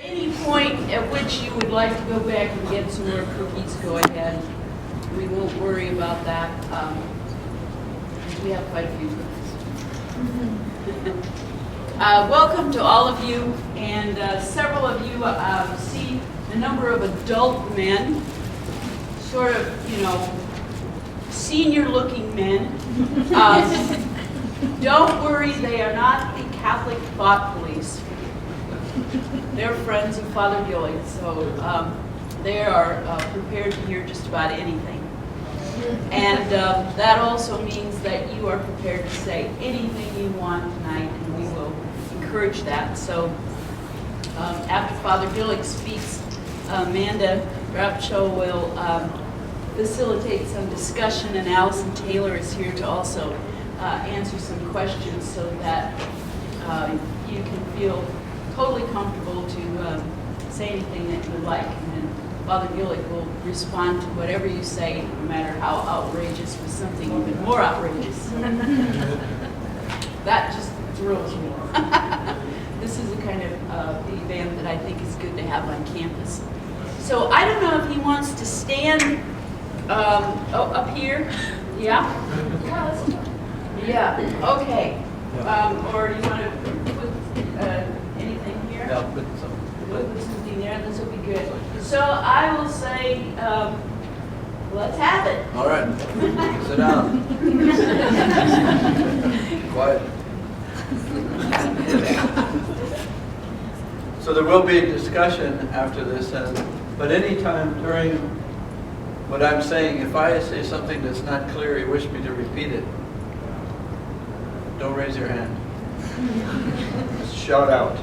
any point at which you would like to go back and get some more cookies, go ahead. We won't worry about that. We have quite a few cookies. Welcome to all of you, and several of you see a number of adult men, sort of, senior-looking men. Don't worry, they are not the Catholic thought police. They're friends of Father Gillick, so they are prepared to hear just about anything. And that also means that you are prepared to say anything you want tonight, and we will encourage that. So after Father Gillick speaks, Amanda Rapcho will facilitate some discussion, and Allison Taylor is here to also answer some questions so that you can feel totally comfortable to say anything that you like, and then Father Gillick will respond to whatever you say, no matter how outrageous, with something even more outrageous. That just thrills me. This is the kind of event that I think is good to have on campus. So I don't know if he wants to stand up here. Yeah? Yeah, let's do it. Yeah, okay. Or do you want to put anything here? Yeah, put some. Put something there, this will be good. So I will say, let's have it. All right. Sit down. Quiet. So there will be a discussion after this, but anytime during what I'm saying, if I say something that's not clear, you wish me to repeat it, don't raise your hand. Just shout out.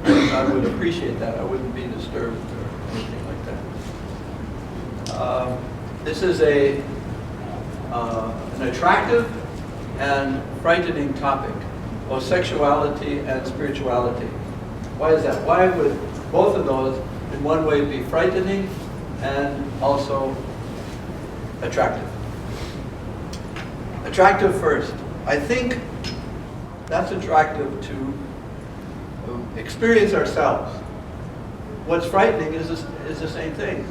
I would appreciate that. I wouldn't be disturbed or anything like that. This is an attractive and frightening topic of sexuality and spirituality. Why is that? Why would both of those in one way be frightening and also attractive? Attractive first. I think that's attractive to experience ourselves. What's frightening is the same thing.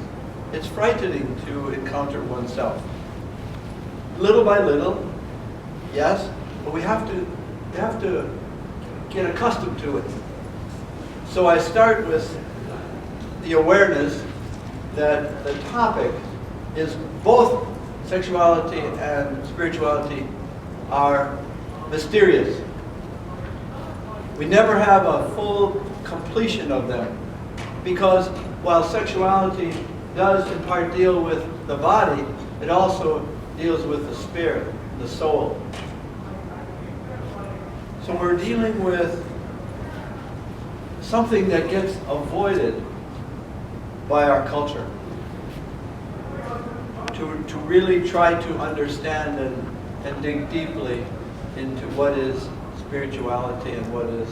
It's frightening to encounter oneself. Little by little, yes, but we have to get accustomed to it. So I start with the awareness that the topic is both sexuality and spirituality are mysterious. We never have a full completion of them, because while sexuality does in part deal with the body, it also deals with the spirit, the soul. So we're dealing with something that gets avoided by our culture. To really try to understand and dig deeply into what is spirituality and what is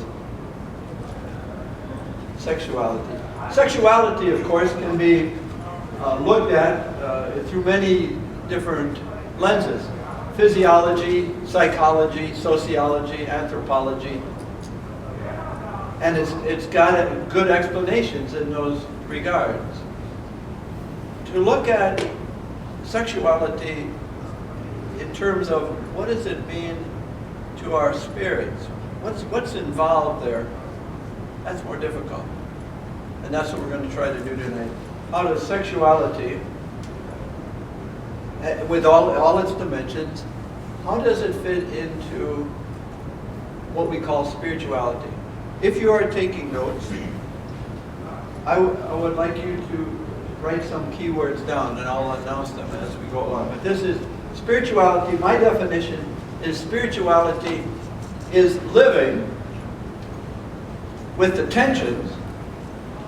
sexuality. Sexuality, of course, can be looked at through many different lenses. Physiology, psychology, sociology, anthropology. And it's got good explanations in those regards. To look at sexuality in terms of what does it mean to our spirits, what's involved there, that's more difficult. And that's what we're going to try to do tonight. How does sexuality, with all its dimensions, how does it fit into what we call spirituality? If you are taking notes, I would like you to write some keywords down, and I'll announce them as we go along. But this is spirituality. My definition is spirituality is living with the tensions.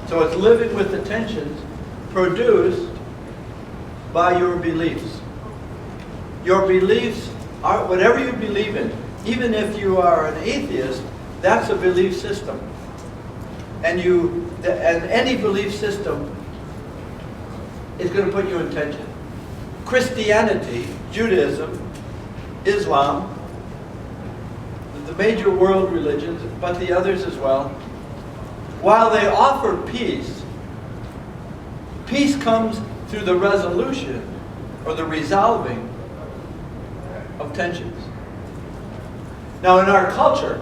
So it's living with the tensions produced by your beliefs. Your beliefs are whatever you believe in. Even if you are an atheist, that's a belief system. And any belief system is going to put you in tension. Christianity, Judaism, Islam, the major world religions, but the others as well, while they offer peace, peace comes through the resolution or the resolving of tensions. Now in our culture,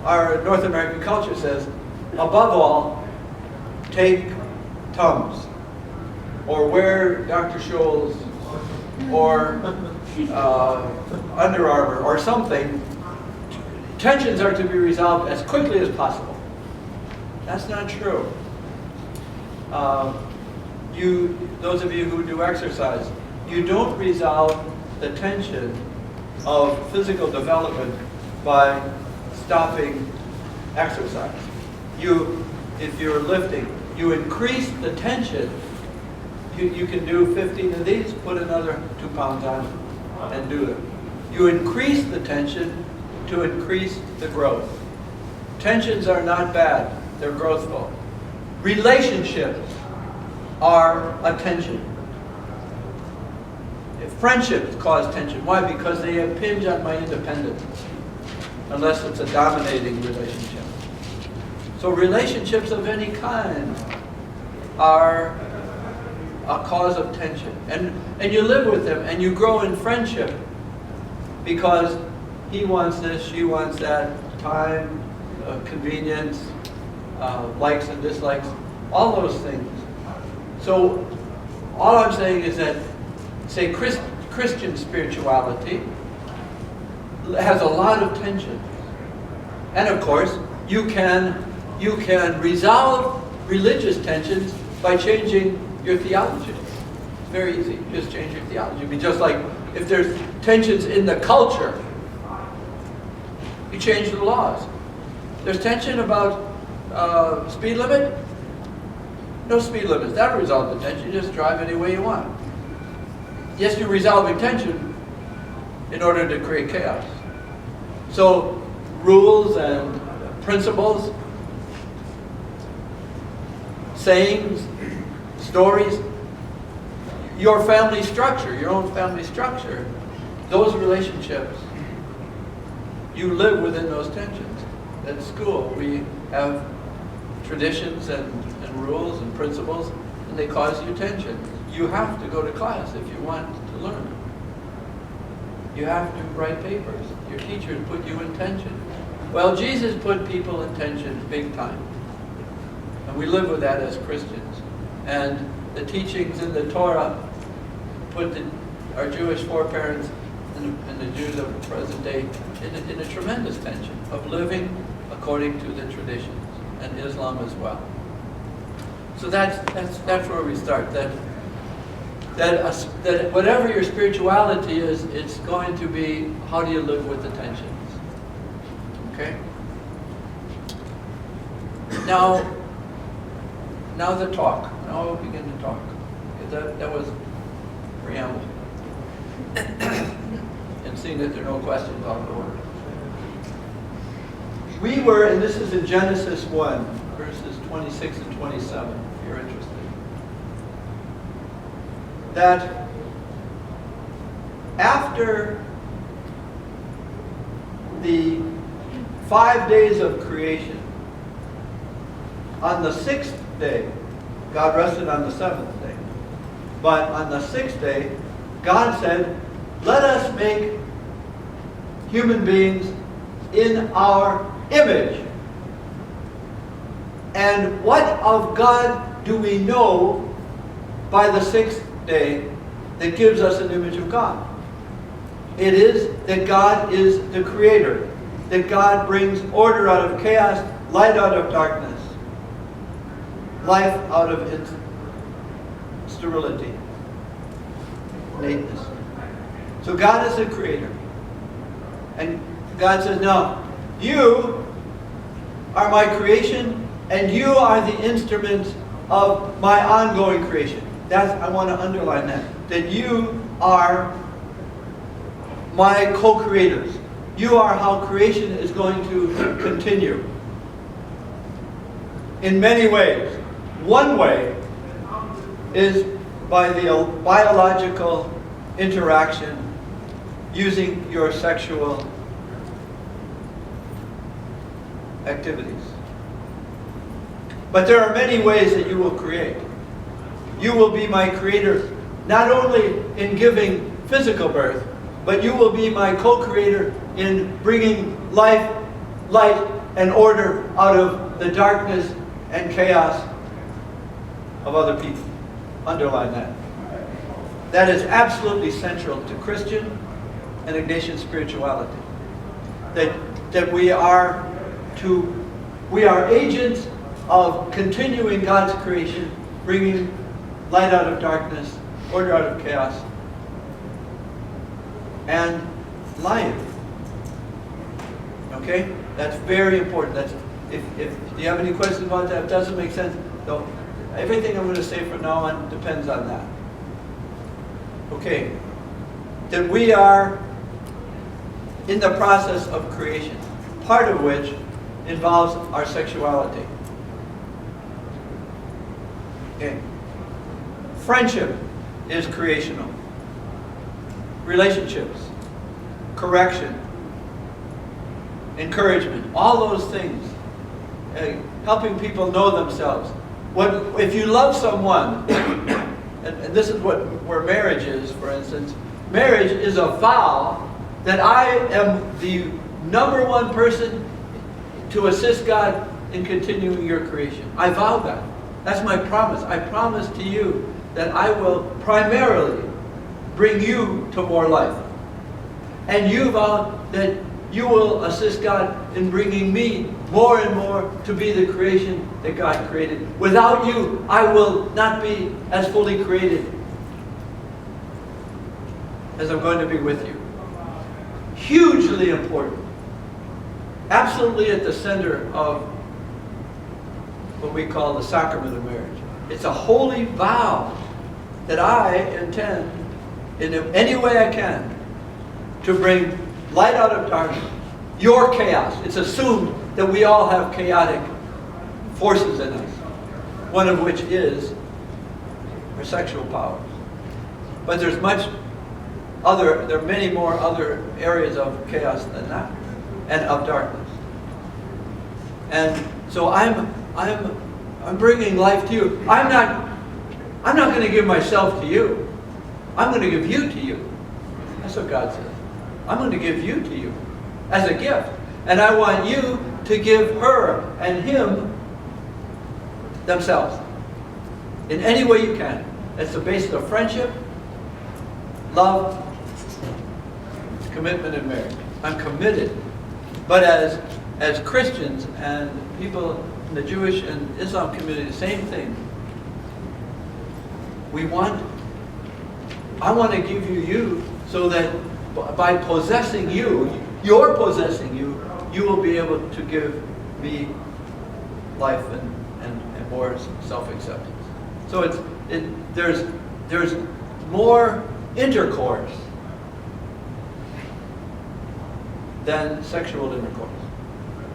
our North American culture says, above all, take Tums, or wear Dr. Scholl's, or Under Armour, or something. Tensions are to be resolved as quickly as possible. That's not true. Those of you who do exercise, you don't resolve the tension of physical development by stopping exercise. If you're lifting, you increase the tension. You can do 15 of these, put another 2 pounds on and do them. You increase the tension to increase the growth. Tensions are not bad, they're growthful. Relationships are a tension. Friendships cause tension. Why? Because they impinge on my independence, unless it's a dominating relationship. So relationships of any kind are a cause of tension. And you live with them, and you grow in friendship because he wants this, she wants that, time, convenience, likes and dislikes, all those things. So all I'm saying is that, say, Christian spirituality has a lot of tension. And of course, you can resolve religious tensions by changing your theology. It's very easy. Just change your theology. I mean, just like if there's tensions in the culture, you change the laws. There's tension about speed limit. No speed limits. That resolves the tension. You just drive any way you want. Yes, you're resolving tension in order to create chaos. So rules and principles, sayings, stories, your family structure, your own family structure, those relationships, you live within those tensions. At school, we have traditions and rules and principles, and they cause you tension. You have to go to class if you want to learn. You have to write papers. Your teachers put you in tension. Well, Jesus put people in tension big time. And we live with that as Christians. And the teachings in the Torah put our Jewish foreparents and the Jews of the present day in a tremendous tension of living according to the traditions, and Islam as well. So that's where we start. That whatever your spirituality is, it's going to be how do you live with the tensions. Okay? Now the talk. Now we'll begin to talk. That was preamble. And seeing that there are no questions, I'll go over. We were, and this is in Genesis 1, verses 26 and 27, if you're interested. That after the 5 days of creation, on the 6th day, God rested on the 7th day. But on the 6th day, God said, let us make human beings in our image. And what of God do we know by the 6th day that gives us an image of God? It is that God is the creator, that God brings order out of chaos, light out of darkness, life out of its sterility, nakedness. So God is the creator. And God says, no, you are my creation, and you are the instrument of my ongoing creation. I want to underline that you are my co-creators. You are how creation is going to continue. In many ways. One way is by the biological interaction using your sexual activities. But there are many ways that you will create. You will be my creator, not only in giving physical birth, but you will be my co-creator in bringing life, light, and order out of the darkness and chaos of other people. Underline that. That is absolutely central to Christian and Ignatian spirituality. That we are agents of continuing God's creation, bringing light out of darkness, order out of chaos, and life. Okay? That's very important. If you have any questions about that, if it doesn't make sense, though, everything I'm going to say from now on depends on that. Okay? That we are in the process of creation, part of which involves our sexuality. Okay. Friendship is creational. Relationships, correction, encouragement, all those things. Helping people know themselves. If you love someone, and this is where marriage is, for instance, marriage is a vow that I am the number one person to assist God in continuing your creation. I vow that. That's my promise. I promise to you that I will primarily bring you to more life. And you vow that you will assist God in bringing me more and more to be the creation that God created. Without you, I will not be as fully created as I'm going to be with you. Hugely important. Absolutely at the center of what we call the sacrament of marriage. It's a holy vow that I intend, in any way I can, to bring light out of darkness, your chaos. It's assumed that we all have chaotic forces in us, one of which is our sexual powers. But there are many more other areas of chaos than that, and of darkness. And so I'm bringing life to you. I'm not going to give myself to you. I'm going to give you to you. That's what God says. I'm going to give you to you as a gift. And I want you to give her and him themselves in any way you can. It's the basis of friendship, love, commitment, and marriage. I'm committed. But as Christians and people in the Jewish and Islam community, same thing. I want to give you so that by possessing you, you're possessing you, you will be able to give me life and more self-acceptance. So there's more intercourse than sexual intercourse.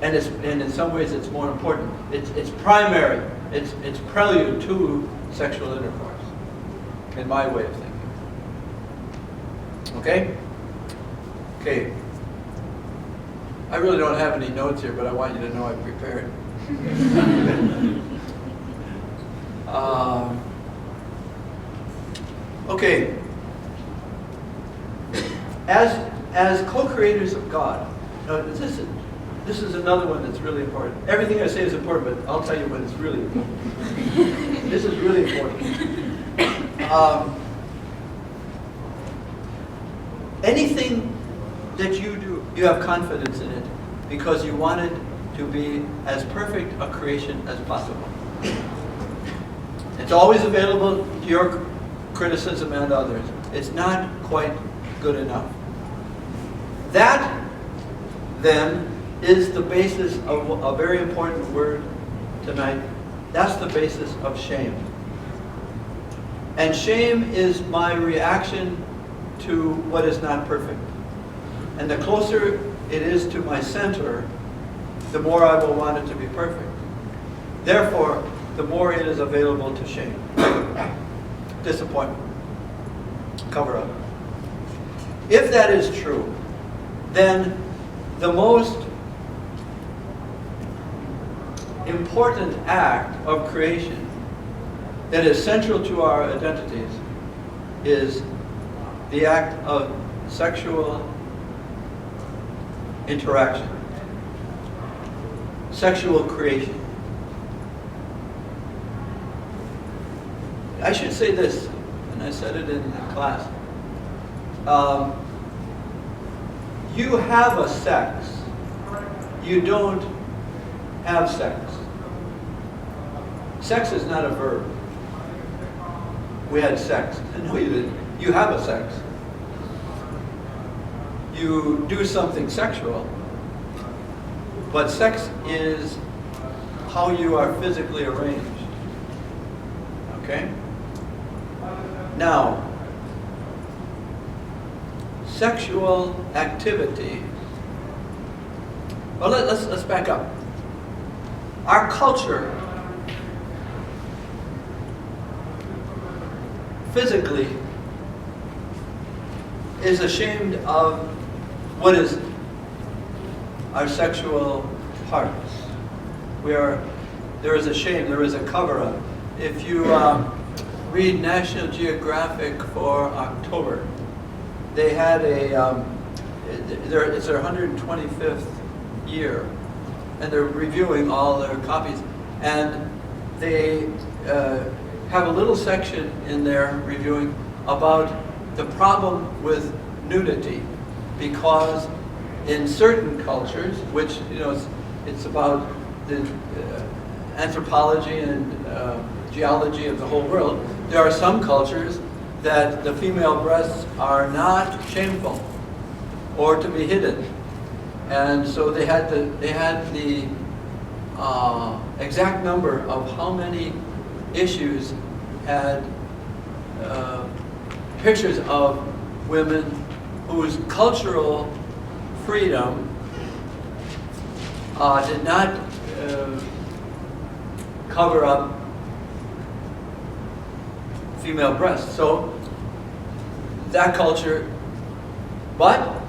And in some ways it's more important. It's primary. It's prelude to sexual intercourse, in my way of thinking. Okay? Okay. I really don't have any notes here, but I want you to know I prepared. Okay. As co-creators of God, now this is another one that's really important. Everything I say is important, but I'll tell you when it's really important. This is really important. Anything that you do, you have confidence in it because you want it to be as perfect a creation as possible. It's always available to your criticism and others. It's not quite good enough. That, then, is the basis of a very important word tonight. That's the basis of shame. And shame is my reaction to what is not perfect. And the closer it is to my center, the more I will want it to be perfect. Therefore, the more it is available to shame. Disappointment. Cover up. If that is true, then the most important act of creation that is central to our identities is the act of sexual interaction, sexual creation. I should say this, and I said it in class. You have a sex. You don't have sex. Sex is not a verb. We had sex. No, you didn't. You have a sex. You do something sexual, but sex is how you are physically arranged. Okay? Now, sexual activity. Well, let's back up. Our culture physically is ashamed of what is our sexual parts. There is a shame, there is a cover-up. If you read National Geographic for October, they had it's their 125th year, and they're reviewing all their copies, and they have a little section in there reviewing about the problem with nudity, because in certain cultures, which it's about the anthropology and geology of the whole world, there are some cultures that the female breasts are not shameful or to be hidden, and so they had the exact number of how many issues had pictures of women whose cultural freedom did not cover up female breasts. So that culture, but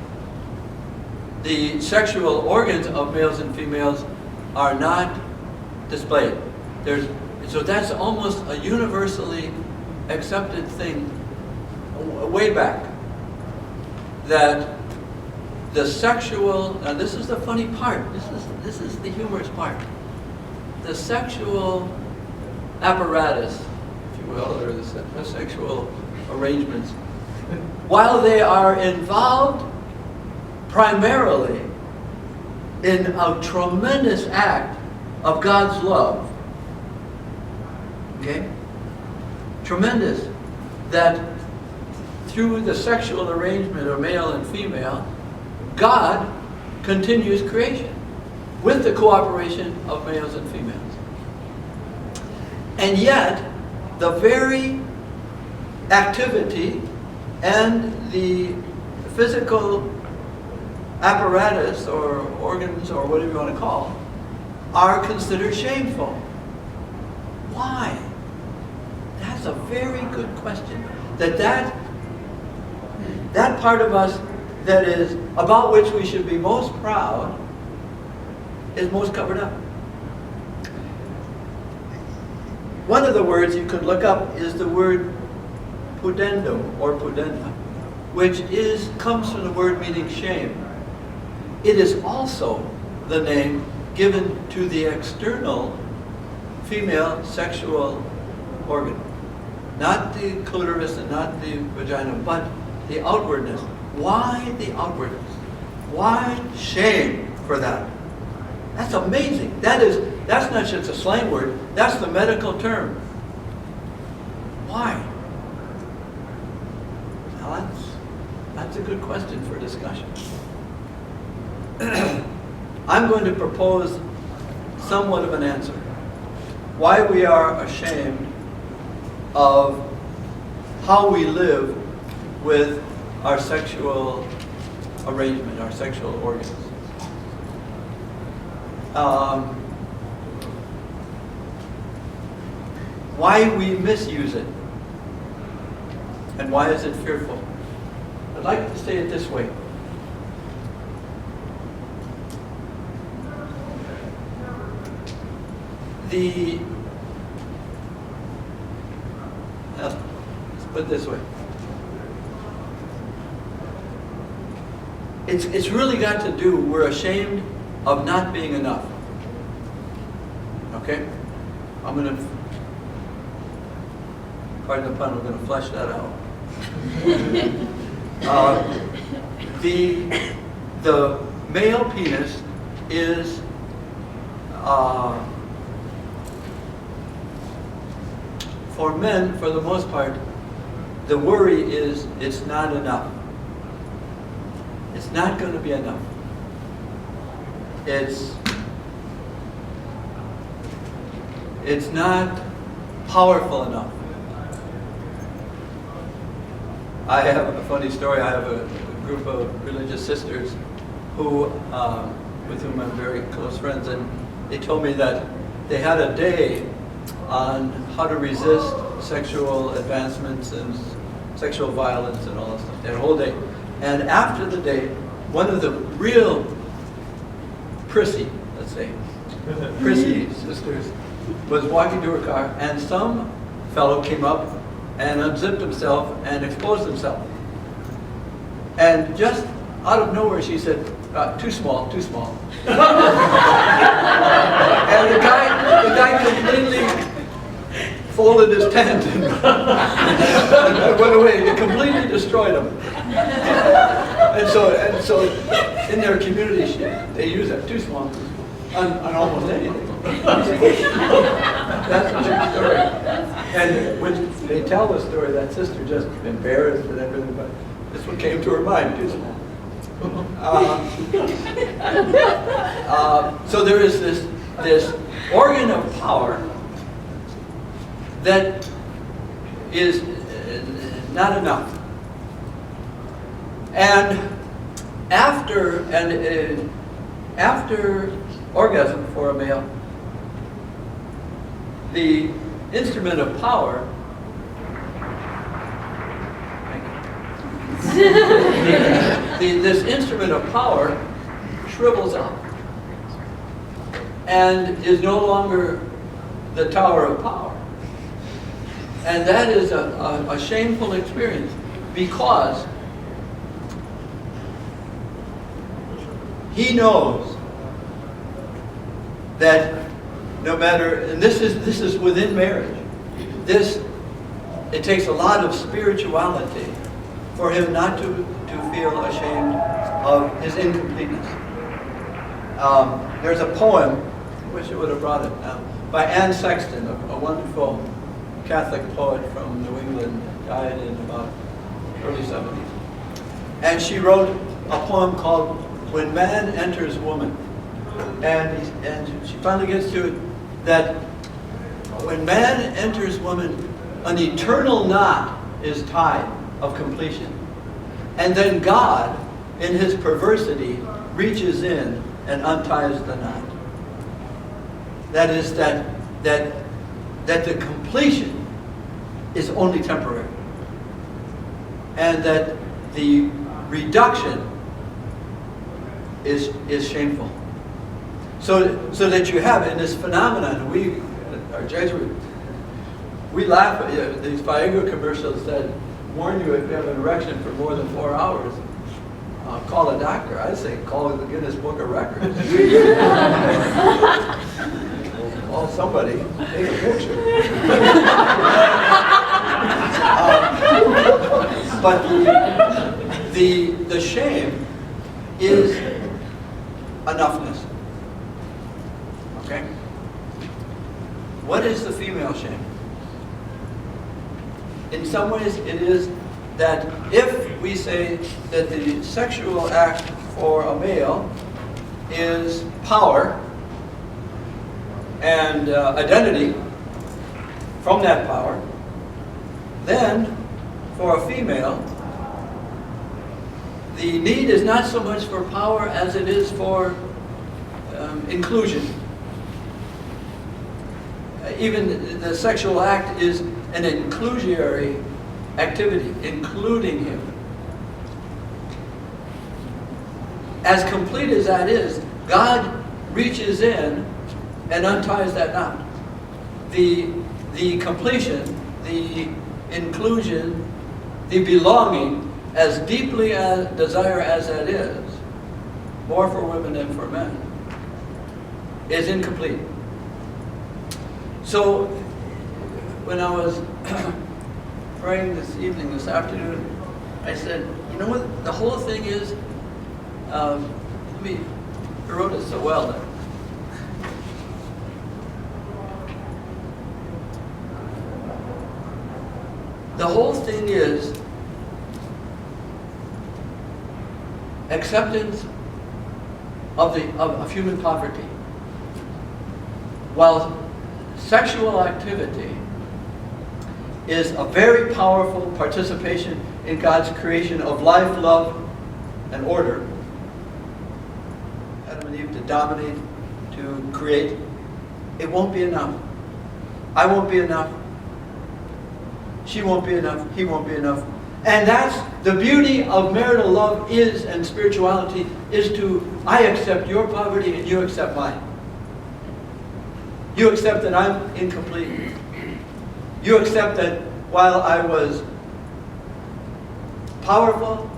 the sexual organs of males and females are not displayed. So that's almost a universally accepted thing way back, that the sexual, now this is the funny part, this is the humorous part, the sexual apparatus, if you will, or the sexual arrangements, while they are involved primarily in a tremendous act of God's love, okay? Tremendous, that through the sexual arrangement of male and female, God continues creation with the cooperation of males and females. And yet, the very activity and the physical apparatus or organs or whatever you want to call are considered shameful. Why? That's a very good question. That part of us that is about which we should be most proud is most covered up. One of the words you could look up is the word pudendum or pudenda, which comes from the word meaning shame. It is also the name given to the external female sexual organ. Not the clitoris and not the vagina, but the outwardness. Why the outwardness? Why shame for that? That's amazing. That's not just a slang word, that's the medical term. Why? Now that's a good question for discussion. I'm going to propose somewhat of an answer. Why we are ashamed of how we live with our sexual arrangement, our sexual organs. Why we misuse it, and why is it fearful? I'd like to say it this way. the let's put it this way. It's really got to do, we're ashamed of not being enough. Okay? I'm going to, pardon the pun, we're going to flesh that out. The male penis is for men, for the most part, the worry is it's not enough. It's not going to be enough. It's not powerful enough. I have a funny story. I have a group of religious sisters who, with whom I'm very close friends, and they told me that they had a day on how to resist sexual advancements and sexual violence and all that stuff. They had a whole day. And after the day, one of the real prissy, let's say, prissy sisters was walking to her car, and some fellow came up and unzipped himself and exposed himself. And just out of nowhere, she said, too small, too small. And the guy completely folded his tent and went away. It completely destroyed him. And so in their community, they use that, too small, on almost anything. That's a true story. And when they tell the story, that sister just embarrassed and everything, but this one came to her mind, too small. So there is this organ of power that is not enough. And after orgasm for a male, the instrument of power this instrument of power shrivels up and is no longer the tower of power. And that is a shameful experience, because he knows that no matter, and this is within marriage, it takes a lot of spirituality for him not to feel ashamed of his incompleteness. There's a poem, I wish I would have brought it now, by Anne Sexton, a wonderful Catholic poet from New England, died in about early 70s. And she wrote a poem called When Man Enters Woman. And she finally gets to it that when man enters woman, an eternal knot is tied of completion. And then God, in his perversity, reaches in and unties the knot. That is that the completion is only temporary. And that the reduction is shameful. So that you have in this phenomenon, we, our Jesuit, we laugh at these Viagra commercials that warn you if you have an erection for more than 4 hours, call a doctor. I say call the Guinness Book of Records. Call somebody, take a picture. But the shame is enoughness. Okay? What is the female shame? In some ways, it is that if we say that the sexual act for a male is power and identity from that power, then for a female, the need is not so much for power as it is for inclusion. Even the sexual act is an inclusionary activity, including him. As complete as that is, God reaches in and unties that knot. the completion, the inclusion, the belonging, as deeply as desire as that is, more for women than for men, is incomplete. So when I was praying this afternoon, I said, you know what the whole thing is? I wrote it so well that the whole thing is acceptance of human poverty. While sexual activity is a very powerful participation in God's creation of life, love, and order. Adam and Eve to dominate, to create. It won't be enough. I won't be enough. She won't be enough. He won't be enough. And that's the beauty of marital love is, and spirituality, is to, I accept your poverty and you accept mine. You accept that I'm incomplete. You accept that while I was powerful,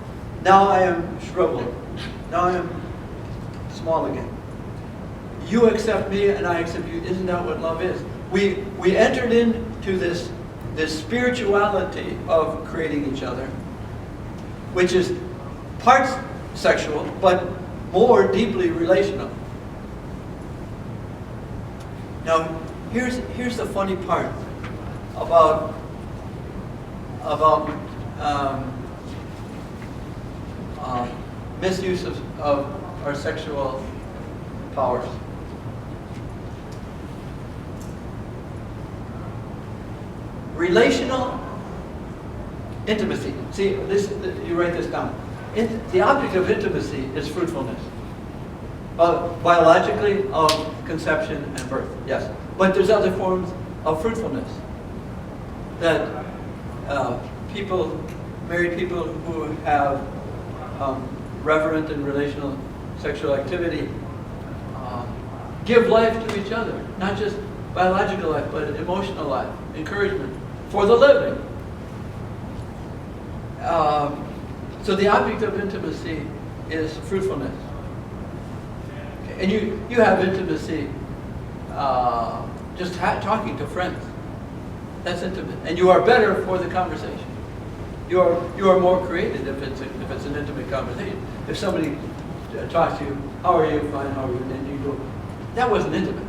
now I am shriveled. Now I am small again. You accept me and I accept you. Isn't that what love is? We entered into this spirituality of creating each other, which is parts sexual, but more deeply relational. Now, here's the funny part about misuse of our sexual powers. Relational intimacy. See, you write this down. The object of intimacy is fruitfulness. Biologically, of conception and birth, yes. But there's other forms of fruitfulness that married people who have reverent and relational sexual activity give life to each other. Not just biological life, but emotional life, encouragement for the living. So the object of intimacy is fruitfulness. Okay. And you have intimacy just talking to friends. That's intimate. And you are better for the conversation. You are more creative if it's an intimate conversation. If somebody talks to you, how are you? Fine, how are you? And you go, that wasn't intimate.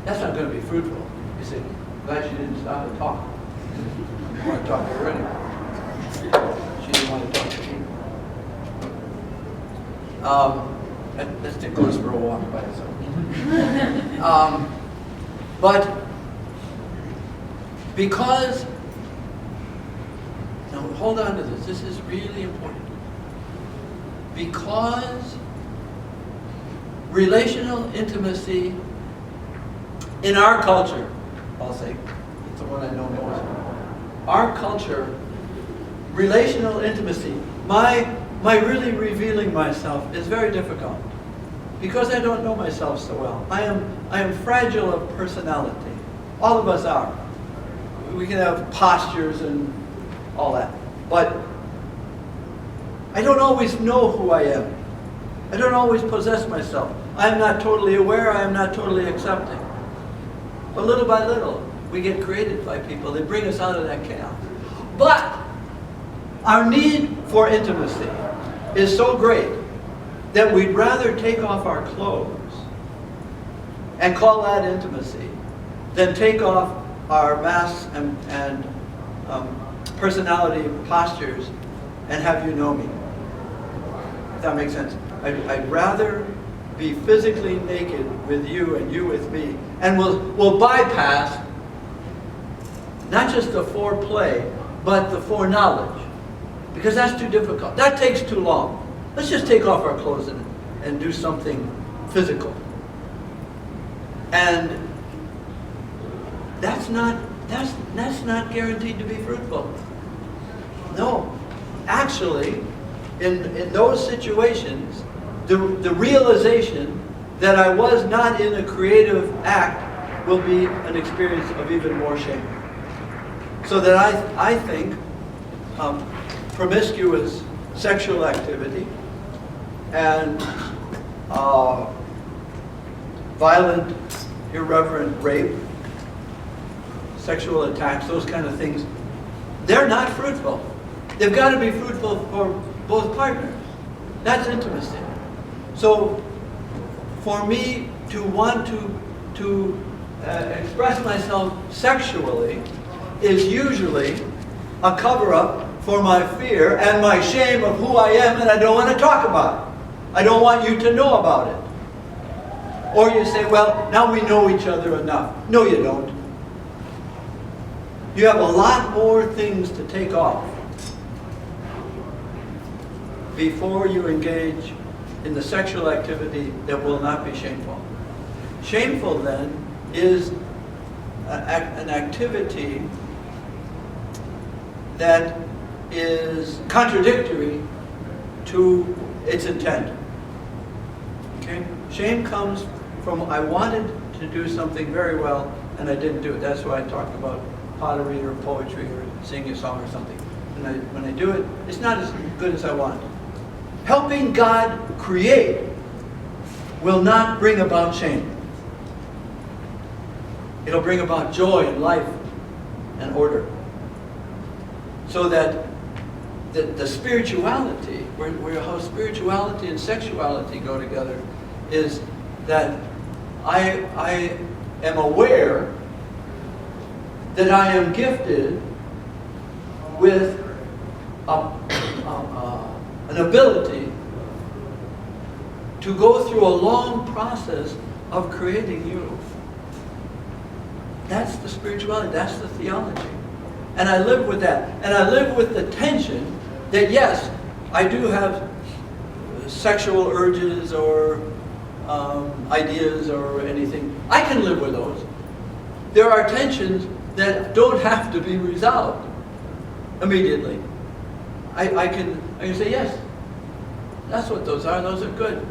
That's not going to be fruitful. You say, glad she didn't stop and talk. I want to talk to her anyway. She didn't want to talk to me. That stick goes for a walk by itself. But because, now hold on to this. This is really important. Because relational intimacy in our culture, I'll say, it's the one I know most. Our culture, relational intimacy, my really revealing myself is very difficult because I don't know myself so well. I am fragile of personality. All of us are. We can have postures and all that, but I don't always know who I am. I don't always possess myself. I am not totally aware. I am not totally accepting. But little by little, we get created by people. They bring us out of that chaos. But our need for intimacy is so great that we'd rather take off our clothes and call that intimacy than take off our masks and personality postures and have you know me. If that makes sense. I'd rather be physically naked with you and you with me, and we'll bypass not just the foreplay, but the foreknowledge, because that's too difficult. That takes too long. Let's just take off our clothes and do something physical. And that's not guaranteed to be fruitful. No, actually, in those situations, the realization that I was not in a creative act will be an experience of even more shame. So that I think promiscuous sexual activity and violent, irreverent rape, sexual attacks, those kind of things, they're not fruitful. They've got to be fruitful for both partners. That's intimacy. So for me to want to express myself sexually is usually a cover-up for my fear and my shame of who I am, and I don't want to talk about it. I don't want you to know about it. Or you say, well, now we know each other enough. No, you don't. You have a lot more things to take off before you engage in the sexual activity that will not be shameful. Shameful, then, is an activity that is contradictory to its intent. Okay? Shame comes from I wanted to do something very well and I didn't do it. That's why I talked about pottery or poetry or singing a song or something. When I do it, it's not as good as I want. Helping God create will not bring about shame. It'll bring about joy and life and order. So that the spirituality, where how spirituality and sexuality go together, is that I am aware that I am gifted with an ability to go through a long process of creating you. That's the spirituality, that's the theology. And I live with that. And I live with the tension that yes, I do have sexual urges or ideas or anything. I can live with those. There are tensions that don't have to be resolved immediately. I can say, yes, that's what those are. Those are good.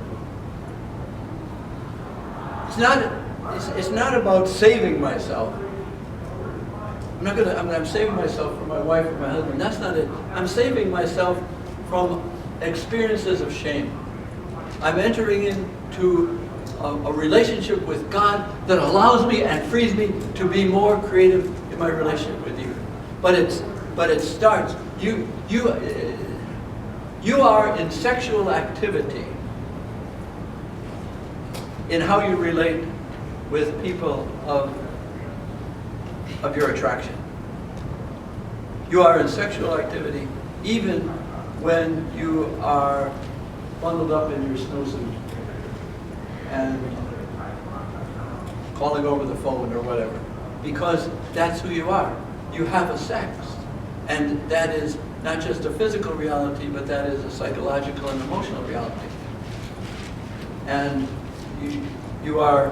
It's not about saving myself. I'm saving myself from my wife or my husband. That's not it. I'm saving myself from experiences of shame. I'm entering into a relationship with God that allows me and frees me to be more creative in my relationship with you. But it starts. You are in sexual activity in how you relate with people of your attraction. You are in sexual activity even when you are bundled up in your snowsuit and calling over the phone or whatever, because that's who you are. You have a sex, and that is not just a physical reality, but that is a psychological and emotional reality. And you are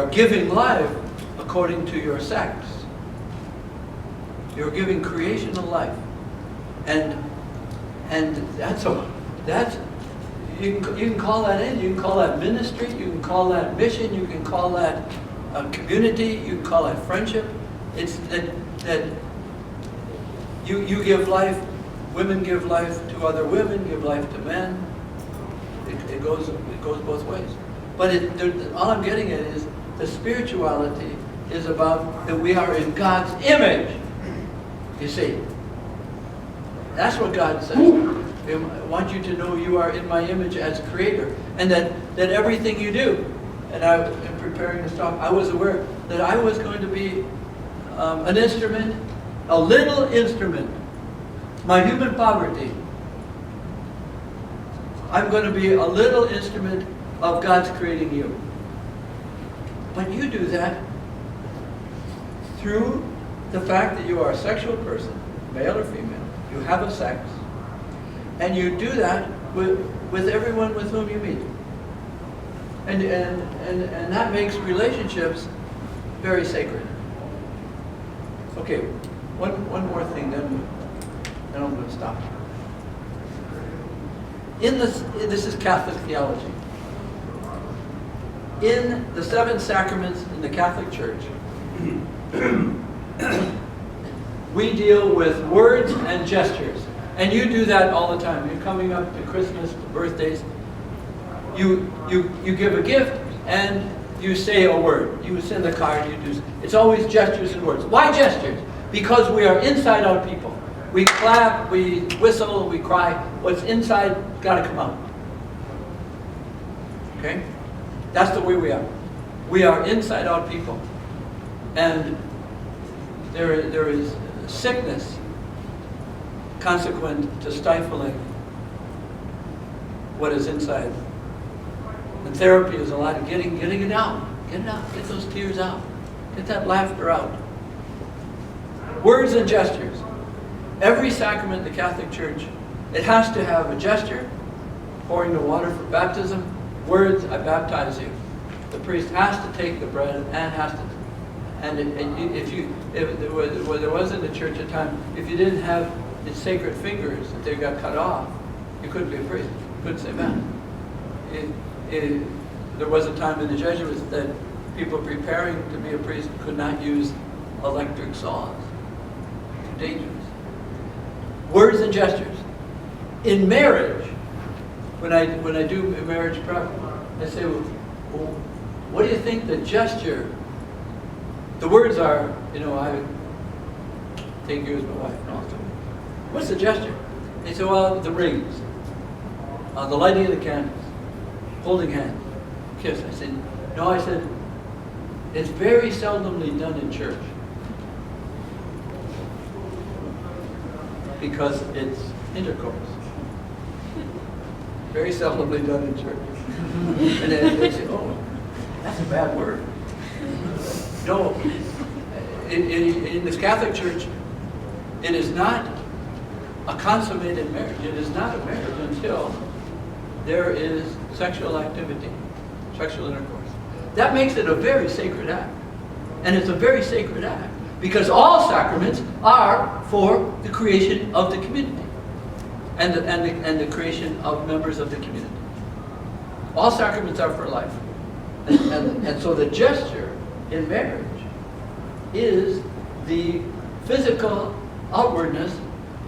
giving life according to your sex. You're giving creation a life, and that's you can call that in. You can call that ministry. You can call that mission. You can call that community. You can call that friendship. It's that you give life. Women give life to other women. Give life to men. It goes both ways. But all I'm getting at is the spirituality is about that we are in God's image. You see, that's what God says. I want you to know you are in my image as creator, and that everything you do, and in preparing this talk, I was aware that I was going to be an instrument, a little instrument, my human poverty. I'm going to be a little instrument of God's creating you. But you do that through the fact that you are a sexual person, male or female. You have a sex. And you do that with everyone with whom you meet. And that makes relationships very sacred. Okay, one more thing, then I'm going to stop. This is Catholic theology. In the 7 sacraments in the Catholic Church, we deal with words and gestures. And you do that all the time. You're coming up to Christmas, to birthdays. You give a gift and you say a word. You send a card, you do. It's always gestures and words. Why gestures? Because we are inside out people. We clap, we whistle, we cry. What's inside got to come out. Okay? That's the way we are. We are inside out people. And there is sickness consequent to stifling what is inside. And therapy is a lot of getting it out. Get it out. Get those tears out. Get that laughter out. Words and gestures. Every sacrament in the Catholic Church, it has to have a gesture, pouring the water for baptism, words, I baptize you. The priest has to take the bread and has to. And if there was in the church a time, if you didn't have his sacred fingers, if they got cut off, you couldn't be a priest. You couldn't say Mass. There was a time in the Jesuits that people preparing to be a priest could not use electric saws. Too dangerous. Words and gestures. In marriage, when I do a marriage prep, I say, well, what do you think the gesture? The words are, I take you as my wife and all that. What's the gesture? They say, well, the rings, the lighting of the candles, holding hands, kiss. I said, no, I said, it's very seldomly done in church. Because it's intercourse. Very seldomly done in church. And then they say, oh, that's a bad word. No, in this Catholic Church, it is not a consummated marriage. It is not a marriage until there is sexual activity, sexual intercourse. That makes it a very sacred act. And it's a very sacred act because all sacraments are for the creation of the community and the creation of members of the community. All sacraments are for life. And so the gesture in marriage is the physical outwardness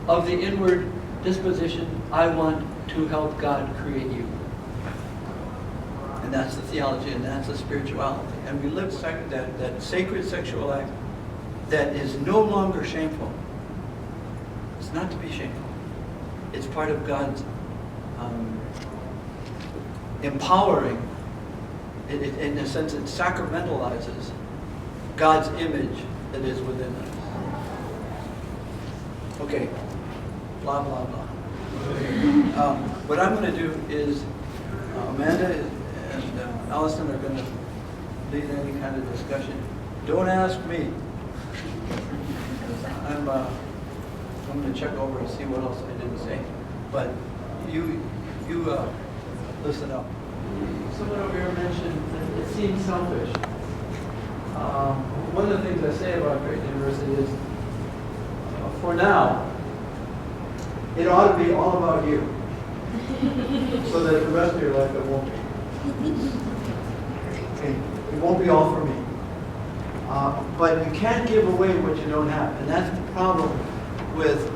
of the inward disposition. I want to help God create you. And that's the theology and that's the spirituality. And we live that sacred sexual act that is no longer shameful. It's not to be shameful. It's part of God's empowering. In a sense, it sacramentalizes God's image that is within us. Okay, blah, blah, blah. What I'm going to do is, Amanda and Allison are going to lead any kind of discussion. Don't ask me. I'm going to check over and see what else I didn't say. But you listen up. Someone over here mentioned that it seems selfish. One of the things I say about Creighton University is, for now, it ought to be all about you, so that the rest of your life it won't be. Okay. It won't be all for me. But you can't give away what you don't have, and that's the problem with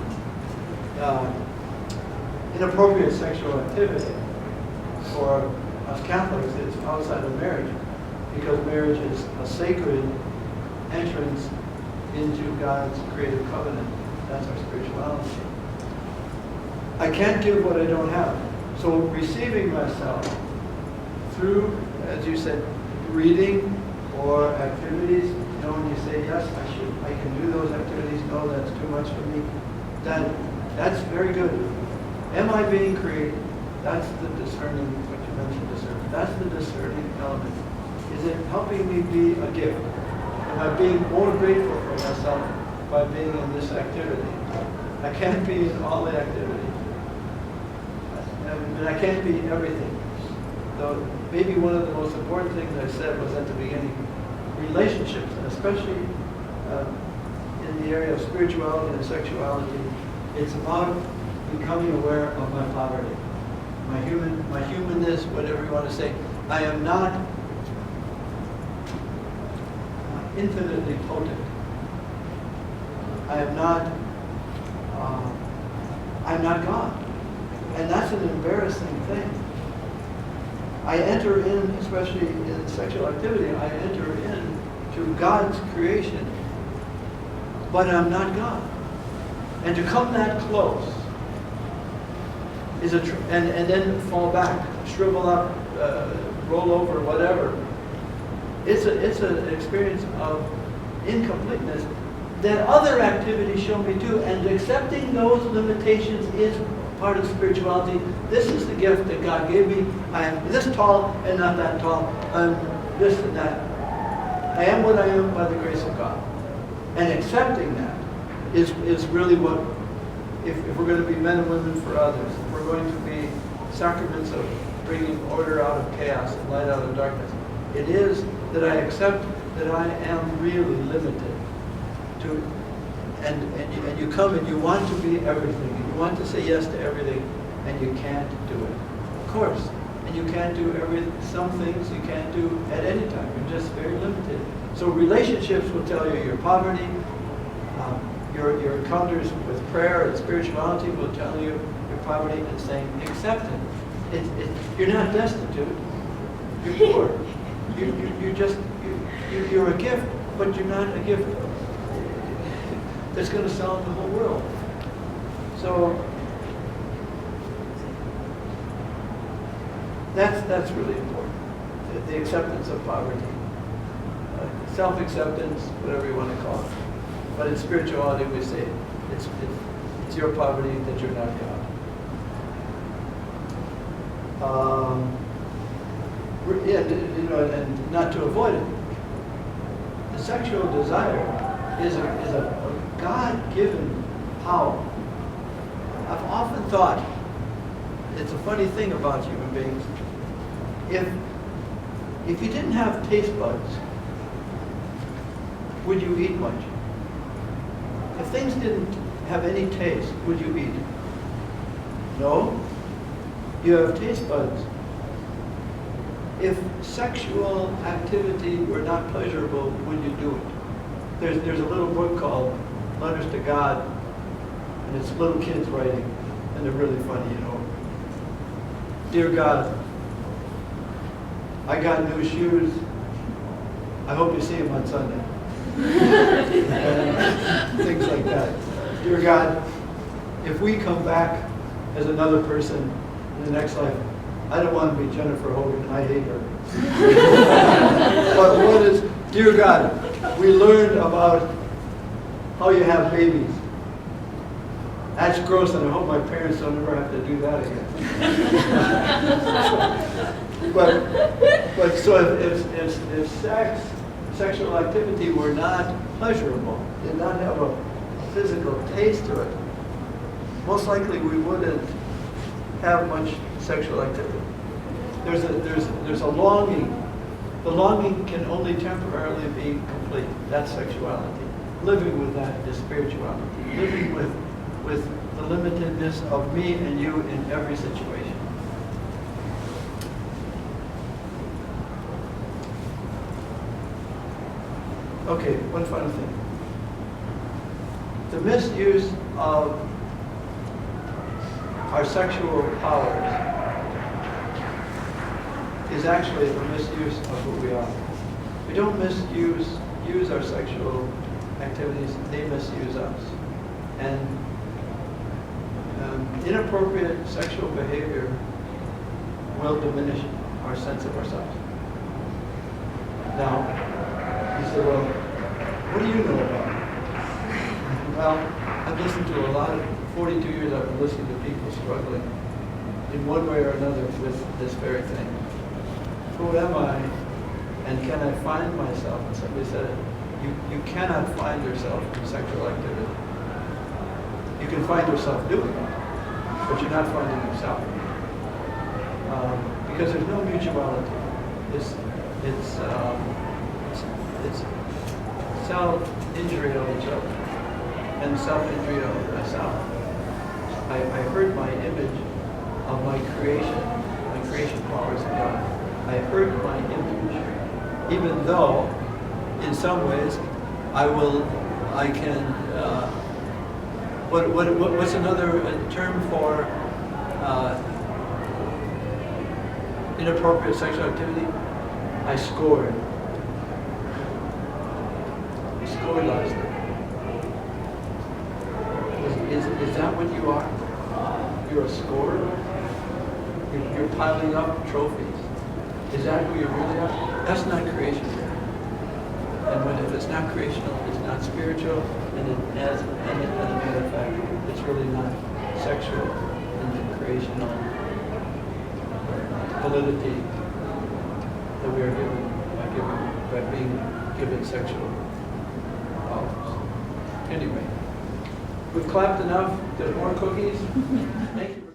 inappropriate sexual activity for us Catholics. It's outside of marriage, because marriage is a sacred entrance into God's creative covenant. That's our spirituality. I can't give what I don't have. So receiving myself through, as you said, reading or activities, when you say, yes, I can do those activities, no, that's too much for me, that's very good. Am I being created? That's the discerning, what you mentioned, discerning. That's the discerning element. Is it helping me be a gift? Am I being more grateful for myself by being in this activity? I can't be in all the activity. And I can't be everything. So maybe one of the most important things I said was at the beginning, relationships, and especially in the area of spirituality and sexuality, it's about becoming aware of my poverty, my humanness, whatever you want to say. I am not infinitely potent. I am not, I'm not God. And that's an embarrassing thing. I enter in, especially in sexual activity, I enter in to God's creation, but I'm not God. And to come that close is and then fall back, shrivel up, roll over, whatever. It's an experience of incompleteness that other activities show me too, and accepting those limitations is part of spirituality. This is the gift that God gave me. I am this tall and not that tall. I'm this and that. I am what I am by the grace of God. And accepting that is really what, if we're going to be men and women for others, if we're going to be sacraments of bringing order out of chaos and light out of darkness, it is that I accept that I am really limited. And you come and you want to be everything, and you want to say yes to everything, and you can't do it. Of course. And you can't do some things you can't do at any time. You're just very limited. So relationships will tell you your poverty. Your encounters with prayer and spirituality will tell you your poverty, and saying accept it. You're not destitute. You're poor. You're a gift, but you're not a gift that's going to solve the whole world. So that's really important. The acceptance of poverty, self-acceptance, whatever you want to call it. But in spirituality, we say it's your poverty that you're not God. And not to avoid it. The sexual desire is a God-given power. I've often thought, it's a funny thing about human beings, if you didn't have taste buds, would you eat much? If things didn't have any taste, would you eat? No. You have taste buds. If sexual activity were not pleasurable, would you do it? There's a little book called Letters to God, and it's little kids writing, and they're really funny, you know. Dear God, I got new shoes. I hope you see them on Sunday. Things like that. Dear God, if we come back as another person in the next life, I don't want to be Jennifer Hogan. I hate her. But what is, dear God, we learned about how you have babies. That's gross, and I hope my parents don't ever have to do that again. but so if sexual activity were not pleasurable, did not have a physical taste to it, most likely we wouldn't have much sexual activity. There's a longing. The longing can only temporarily be complete. That's sexuality. Living with that is spirituality. Living with the limitedness of me and you in every situation. Okay, one final thing. The misuse of our sexual powers is actually a misuse of who we are. We don't use our sexual activities, they misuse us. And inappropriate sexual behavior will diminish our sense of ourselves. Now, you say, well, what do you know about it? Well, I've listened to a lot of, 42 years I've been listening to people struggling in one way or another with this very thing. Who am I, and can I find myself? And somebody said, you cannot find yourself in sexual activity. You can find yourself doing it, but you're not finding yourself. Because there's no mutuality. It's self-injury of each other, and self-injury of myself. I hurt my image of my creation powers of God. I hurt my image, even though in some ways, I can, what's another term for inappropriate sexual activity? I scored. I scored last night. Is that what you are? You're a scorer? You're piling up trophies. Is that who you really are? That's not creation. And if it's not creational, it's not spiritual, and as a matter of fact, it's really not sexual in the creational validity that we are given by being given sexual powers. Anyway, we've clapped enough. There's more cookies. Thank you.